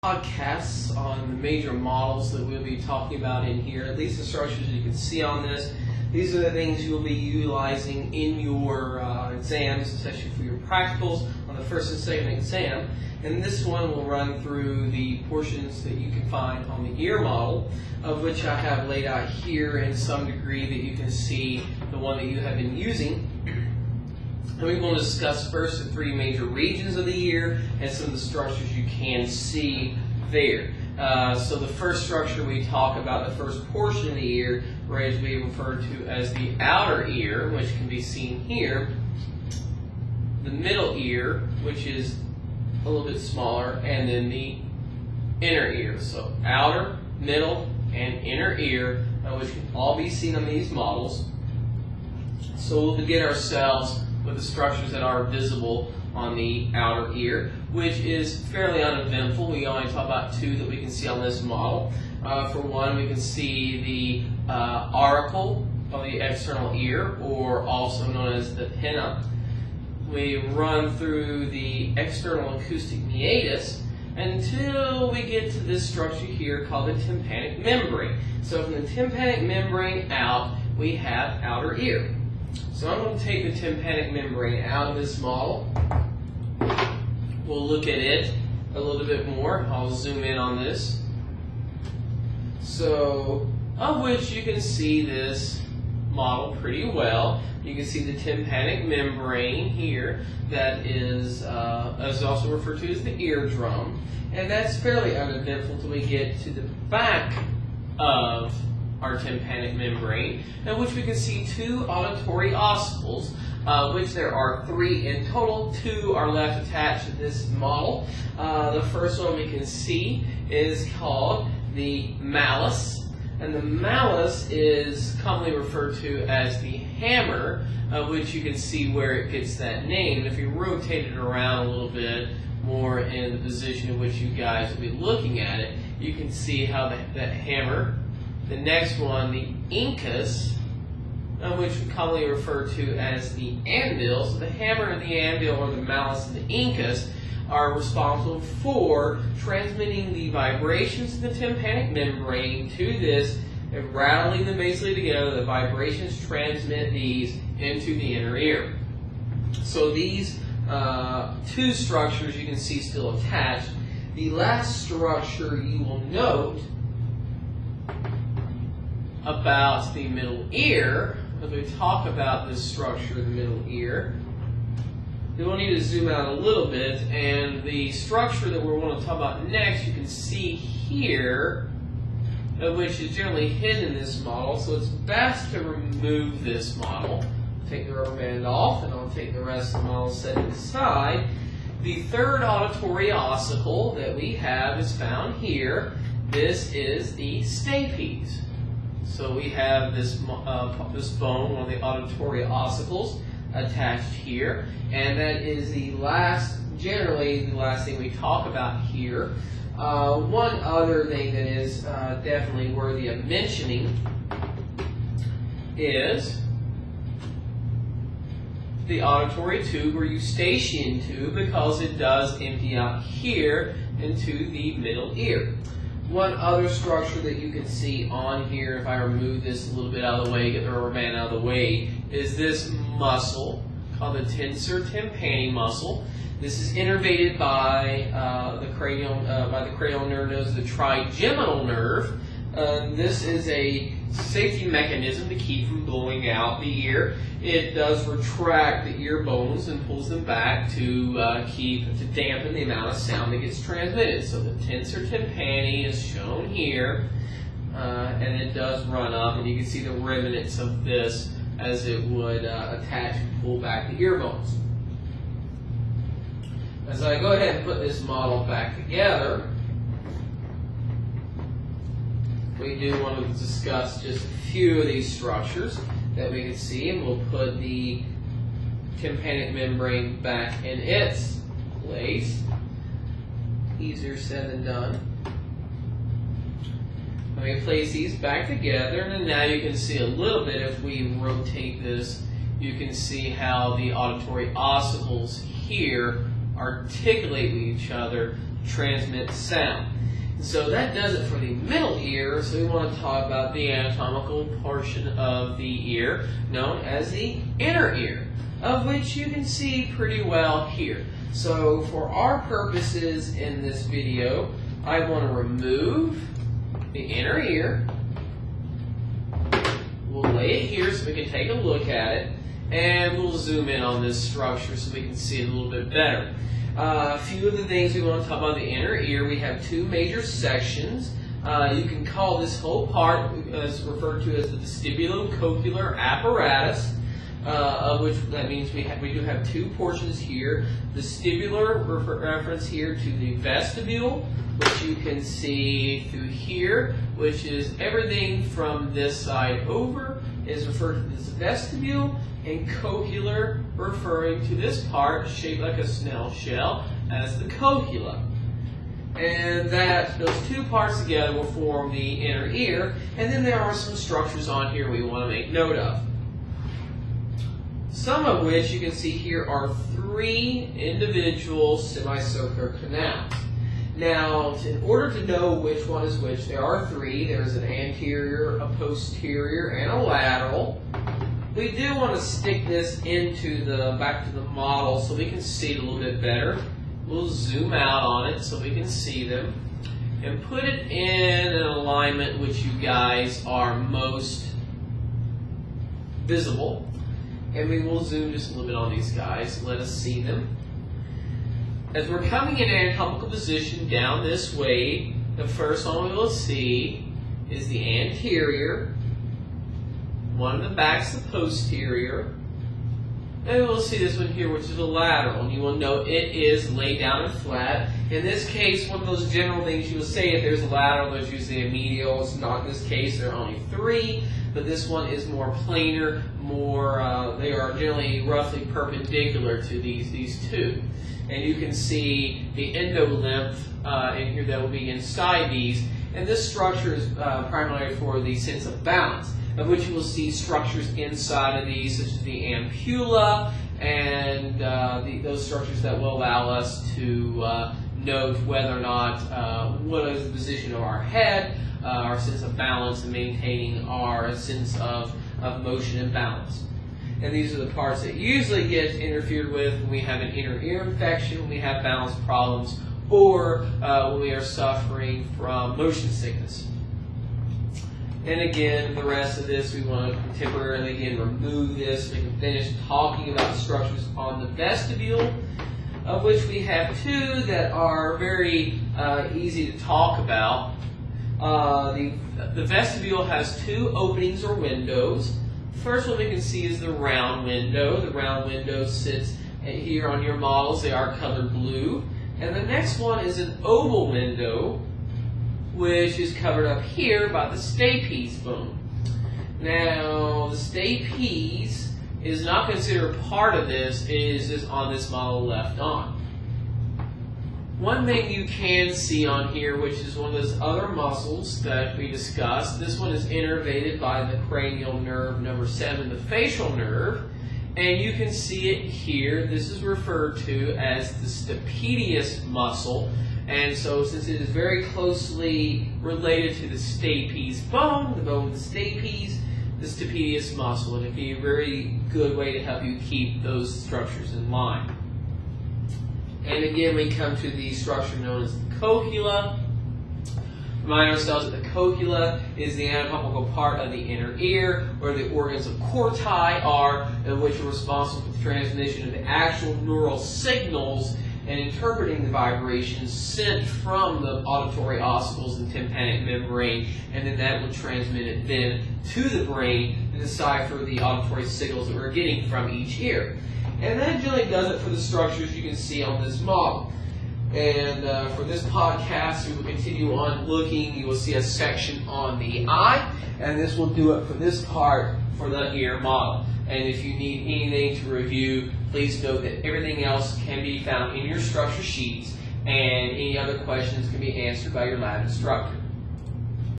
Podcasts on the major models that we'll be talking about in here, at least the structures you can see on this. These are the things you'll be utilizing in your exams, especially for your practicals on the first and second exam. And this one will run through the portions that you can find on the ear model, of which I have laid out here in some degree that you can see the one that you have been using. And we're going to discuss first the three major regions of the ear and some of the structures you can see there. So the first structure we talk about, the first portion of the ear, is we refer to as the outer ear, which can be seen here. The middle ear, which is a little bit smaller, and then the inner ear. So outer, middle, and inner ear, which can all be seen on these models. So we'll begin ourselves with the structures that are visible on the outer ear, which is fairly uneventful. We only talk about two that we can see on this model. For one, we can see the auricle of the external ear, or also known as the pinna. We run through the external acoustic meatus until we get to this structure here called the tympanic membrane. So from the tympanic membrane out, we have outer ear. So I'm going to take the tympanic membrane out of this model. We'll look at it a little bit more. I'll zoom in on this. So, of which you can see this model pretty well. You can see the tympanic membrane here that is also referred to as the eardrum. And that's fairly uneventful until we get to the back of our tympanic membrane, in which we can see two auditory ossicles, which there are three in total. Two are left attached to this model. The first one we can see is called the malleus, and the malleus is commonly referred to as the hammer, which you can see where it gets that name. And if you rotate it around a little bit more in the position in which you guys will be looking at it, you can see how that hammer. The next one, the incus, which we commonly refer to as the anvil. So the hammer and the anvil, or the malleus and the incus, are responsible for transmitting the vibrations of the tympanic membrane to this and rattling them basically together. The vibrations transmit these into the inner ear. So these two structures you can see still attached. The last structure you will note about the middle ear, as we talk about this structure of the middle ear, we will need to zoom out a little bit, and the structure that we're going to talk about next you can see here, which is generally hidden in this model, so it's best to remove this model. Take the rubber band off, and I'll take the rest of the model set it aside. The third auditory ossicle that we have is found here. This is the stapes. So we have this bone, one of the auditory ossicles, attached here, and that is the last, generally the last thing we talk about here. One other thing that is definitely worthy of mentioning is the auditory tube or eustachian tube, because it does empty out here into the middle ear. One other structure that you can see on here, if I remove this a little bit out of the way, get the rubber band out of the way, is this muscle called the Tensor Tympani muscle. This is innervated by the cranial nerve known as the trigeminal nerve. This is a safety mechanism to keep from blowing out the ear. It does retract the ear bones and pulls them back to dampen the amount of sound that gets transmitted. So the Tensor Tympani is shown here, and it does run up, and you can see the remnants of this as it would attach and pull back the ear bones. As I go ahead and put this model back together, we do want to discuss just a few of these structures that we can see, and we'll put the tympanic membrane back in its place. Easier said than done. Let me place these back together, and now you can see a little bit. If we rotate this, you can see how the auditory ossicles here articulate with each other transmit sound. So that does it for the middle ear. So we want to talk about the anatomical portion of the ear known as the inner ear, of which you can see pretty well here. So for our purposes in this video, I want to remove the inner ear. We'll lay it here so we can take a look at it, and we'll zoom in on this structure so we can see it a little bit better. A few of the things we want to talk about the inner ear. We have two major sections. You can call this whole part as referred to as the vestibulocochlear apparatus, of which that means we do have two portions here. Vestibular reference here to the vestibule, which you can see through here, which is everything from this side over is referred to as vestibule, and cochlear referring to this part shaped like a snail shell as the cocula. And those two parts together will form the inner ear, and then there are some structures on here we want to make note of. Some of which you can see here are three individual semicircular canals. Now, in order to know which one is which, there are three. There's an anterior, a posterior, and a lateral. We do want to stick this back to the model so we can see it a little bit better. We'll zoom out on it so we can see them and put it in an alignment which you guys are most visible. And we will zoom just a little bit on these guys and let us see them. As we're coming in anatomical position down this way, the first one we will see is the anterior. One in the back is the posterior. And we'll see this one here, which is the lateral. And you will note it is laid down and flat. In this case, one of those general things you will say, if there's a lateral, there's usually a medial. It's not in this case. There are only three. But this one is more planar, they are generally roughly perpendicular to these two. And you can see the endolymph in here that will be inside these. And this structure is primarily for the sense of balance, of which you will see structures inside of these, such as the ampulla, and those structures that will allow us to note whether or not what is the position of our head, our sense of balance, and maintaining our sense of motion and balance. And these are the parts that usually get interfered with when we have an inner ear infection, when we have balance problems, or when we are suffering from motion sickness. And again, the rest of this, we want to temporarily again remove this. We can finish talking about structures on the vestibule, of which we have two that are very easy to talk about. The vestibule has two openings or windows. First one we can see is the round window. The round window sits here on your models. They are colored blue. And the next one is an oval window, which is covered up here by the stapes bone. Now, the stapes is not considered part of this. It is just on this model left on. One thing you can see on here, which is one of those other muscles that we discussed, this one is innervated by the cranial nerve number 7, the facial nerve, and you can see it here. This is referred to as the Stapedius muscle, and so since it is very closely related to the stapes bone, the bone with the stapes, the Stapedius muscle, and it'd be a very good way to help you keep those structures in line. And again, we come to the structure known as the cocula. Remind ourselves that the cocula is the anatomical part of the inner ear, where the organs of corti are, which are responsible for the transmission of the actual neural signals and interpreting the vibrations sent from the auditory ossicles and tympanic membrane, and then that will transmit it then to the brain to decipher the auditory signals that we're getting from each ear. And that generally does it for the structures you can see on this model. And for this podcast, we will continue on looking. You will see a section on the eye, and this will do it for this part for the ear model. And if you need anything to review, please note that everything else can be found in your structure sheets, and any other questions can be answered by your lab instructor.